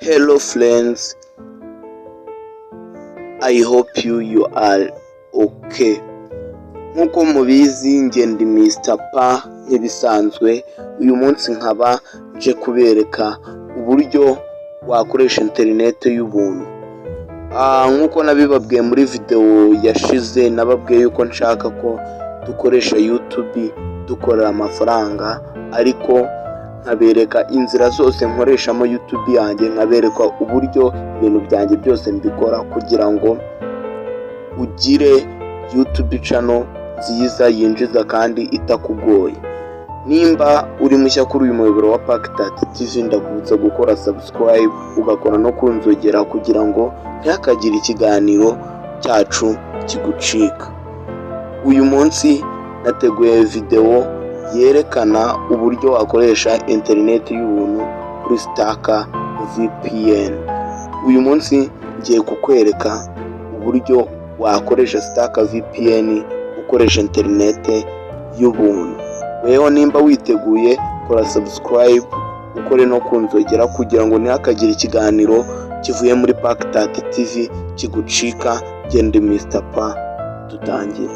Hello friends, I hope you are okay. Nkuko mubizi nge ndi Mr. Pa nk'ibisanzwe, uyu munsi nkaba nje kubereka uburyo wakoresha interineti y'ubuntu. Nkuko nabibabwiye muri video yashize, nababwiye yuko nshaka ko dukoresha YouTube dukorera amafaranga, ariko nkabereka inzira zose nkoreshamo YouTube yanjye, nkabereka uburyo ibintu byanjye byose mbikora kugira ngo ugire YouTube channel nziza yinjiza kandi itakugoye. Nimba uri mushya kuri uyu muyoboro wa TV, ndakubutsa gukora subscribe ugakora no kunzogera kugira ngo ntihakagire ikiganiro cyacu kigucika. Uyu munsi nateguye video yerekana uburyo wakoresha interineti y'ubuntu kuri Stark VPN. Uyu munsi ngiye kukwereka uburyo wakoresha Stark VPN ukoresha interineti y'ubuntu. Weho nimba witeguye, kora subscribe ukore no kunzogera kugira ngo ntihakagire ikiganiro kivuye muri TV kigucika. Gende Mr. Pa, dutangire.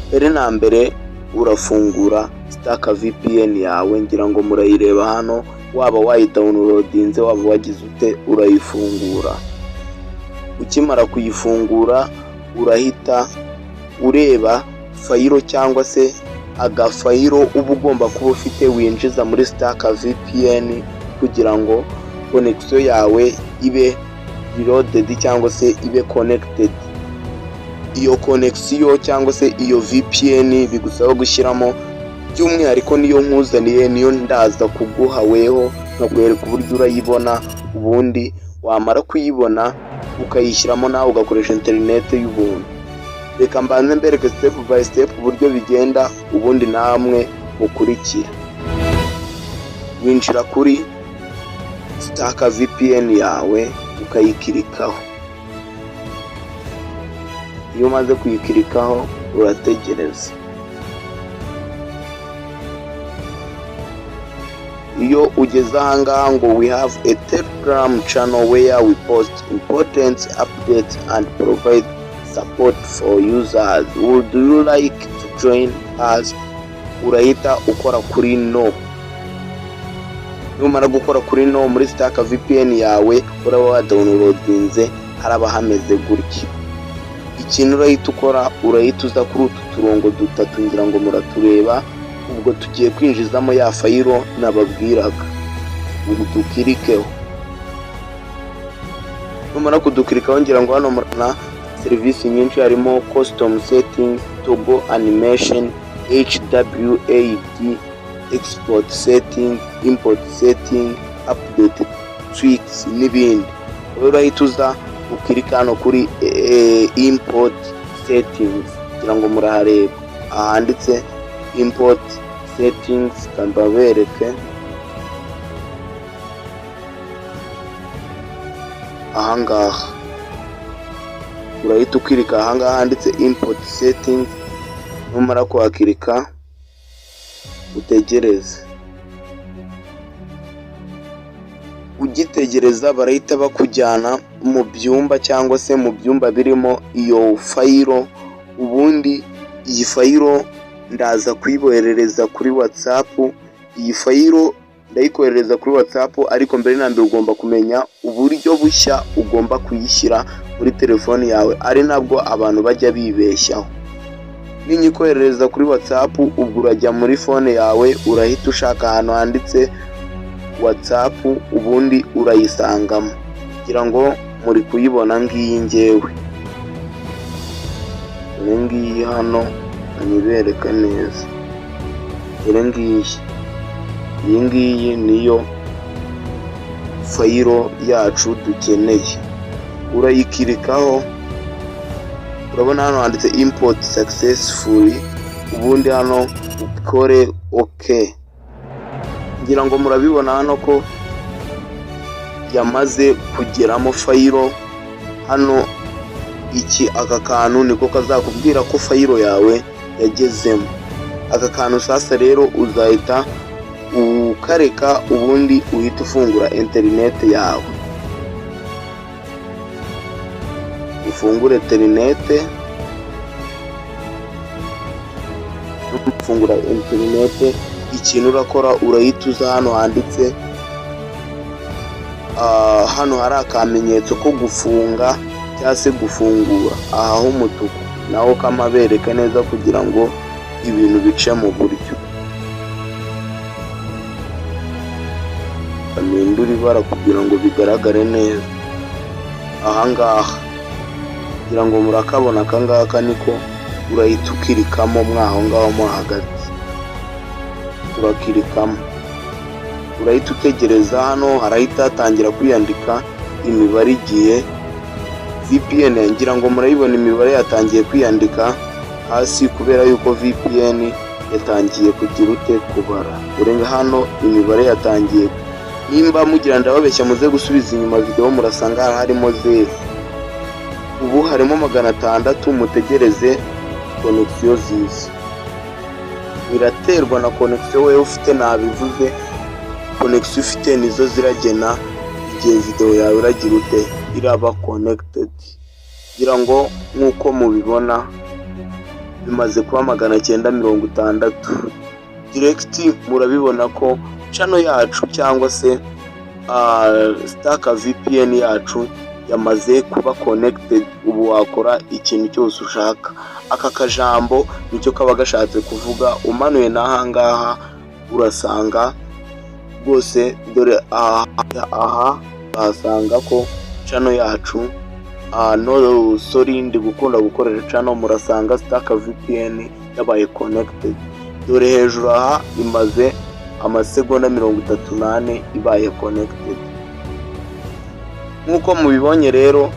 Mbere na mbere urafungura Stark VPN yawe, ngira ngo murayireba hano, waba wayidownloadinze waba wagize ute urayifungura. Ukimara kuyifungura urahita ureba fayiro cyangwa se agafayiro uba ugomba kuba ufite winjiza muri Stark VPN kugira ngo connection yawe ibe reloaded cyangwa se ibe connected. Iyo connection cyangwa se iyo VPN bigusaba gushyiramo, by'umwihariko niyo nkuzaniye, niyo ndaza kuguha weho nkakwereka uburyo urayibona, ubundi wamara kuyibona ukayishyiramo nawe ugakoresha interineti y'ubuntu. Reka mbanze mbereke step by step uburyo bigenda, ubundi namwe mukurikira. Winjira kuri Stark VPN yawe ukayikirikaho. Iyo umaze kuyikirikaho urategereza. Iyo ugeze ahangaha ngo we have a Telegram channel where we post important updates and provide support for users. Would you like to join us? Urahita ukora kuri no. Numara gukora kuri no muri Stark VPN yawe uraba wadownloadinze, haraba hameze gutya. Ikintu urahita ukora, urahita uza kuri utu turongo dutatu, ngira ngo muratureba, ubwo tugiye kwinjizamo ya fayiro nababwiraga. Ubu dukirikeho. Numara kudukirikaho, ngira ngo hano murana serivisi nyinshi, harimo custom settings, toggle animation, HWAD, export setting, import setting, update tweaks n'ibindi. Urahita uza ukirika hano kuri import settings, kugira ngo murahareba ahanditse import settings. Kamba bereke ahangaha, urahita ukirika ahangaha handitse import settings. Numara kuhakirika utegereze. Ugitegereza barahita bakujyana mu byumba cyangwa se mu byumba birimo iyo fayiro. Ubundi iyi fayiro ndaza kuyiboherereza kuri WhatsApp. Iyi fayiro ndayikoherereza kuri WhatsApp, ariko mbere na mbere ugomba kumenya uburyo bushya ugomba kuyishyira muri telefone yawe, ari nabwo abantu bajya bibeshyaho. Ninyikoherereza kuri WhatsApp, ubwo urajya muri phone yawe, urahita ushaka ahantu handitse WhatsApp, ubundi urayisangamo. Kugira ngo muri kuyibona ngiyi ngewe, ngiyi hano anibereka neza. Iyi ngiyi niyo fayiro yacu dukeneye. Urayikirikaho urabona hano handitse import successfully, ubundi hano ukore OK. ngira ngo murabibona hano ko yamaze kugeramo fayiro. Hano aka kantu niko kazakubwira ko fayiro yawe yagezemo. Aka kantu sasa rero uzahita ukareka, ubundi uhita ufungura interineti yawe. Ufungure interineti, ufungura interineti, ikintu urakora urahita uza hano handitse hano hari akamenyetso ko gufunga cyangwa se gufungura, aha h'umutuku naho kamabereka neza kugira ngo ibintu bice mu buryo. Amindura ibara kugira ngo bigaragare neza. Ahangaha kugira ngo murakabona, akangaka niko urahita ukirikamo mwaho ngaho mo hagati. Turakirikamo, urahita utegereza. Hano harahita hatangira kwiyandika imibare igiye VPN. ngira ngo murayibona imibare yatangiye kwiyandika hasi kubera yuko VPN yatangiye kugira ute kubara. Urenga hano imibare yatangiye. Nimba mugira ndababeshya muze gusubiza inyuma video, murasanga harimo 0. Ubu harimo 600. Mutegereze connection ziza. Biraterwa na connection wewe ufite, nabivuze connection ufite nizo ziragena igihe video yawe iragira ute iraba connected. ngira ngo nkuko mubibona bimaze kuba 960 direct. Murabibona ko channel yacu cyangwa se Stark VPN yacu yamaze kuba connected. Ubu wakora ikintu cyose ushaka. Aka kajambo nicyo kaba gashatse kuvuga. Umanuye n'ahangaha urasanga rwose, dore aha basanga ko channel yacu no sorry ndi gukunda gukoresha channel, murasanga Stark VPN yabaye connected. Dore hejuru aha imaze amasegonda 38 ibaye connected. Nkuko mubibonye rero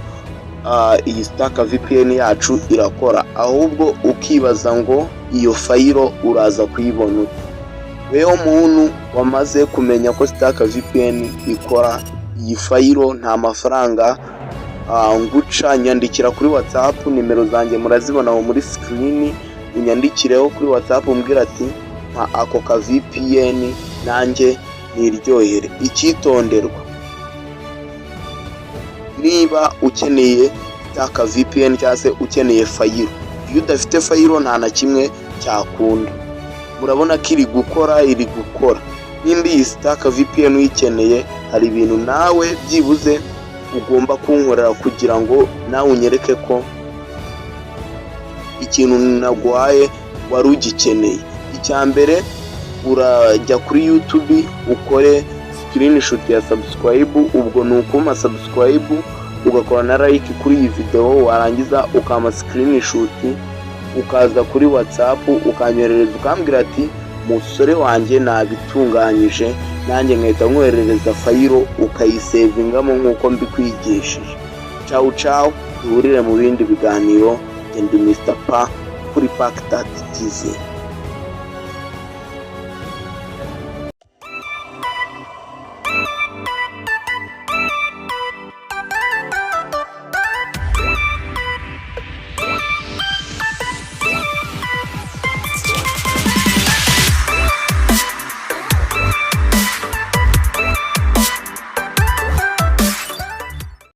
iyi Stark VPN yacu irakora. Ahubwo ukibaza ngo iyo fayiro uraza kuyibona ute? Wewe muntu wamaze kumenya ko Stark VPN ikora iyi fayiro, nta mafaranga nguca, nyandikira kuri WhatsApp. Nimero zanjye murazibona muri screen. unyandikireho kuri WhatsApp umbwira ati nta ako ka VPN nanjye niryohere. Icyitonderwa, niba ukeneye Stark VPN cyangwa se ukeneye fayiro, iyo udafite fayiro nta na kimwe cyakunda. Murabona ko iri gukora. Nimba iyi Stark VPN uyikeneye, hari ibintu nawe byibuze ugomba kunkorera kugira ngo nawe unyereke ko ikintu naguhaye wari ugikeneye. Icyambere, urajya kuri YouTube ukore screenshot ya subscribe. Ubwo nukuma subscribe ugakora na like kuri iyi video, warangiza ukama screenshot ukaza kuri WhatsApp ukanyoherereza ukambwira ati musore wanjye nabitunganyije, nanjye nkahita nkoherereza fayiro ukayisavingamo nkuko mbikwigishije. Ciao, duhurire mu bindi biganiro. Ndi Mr. Pa kuri Pack.tz.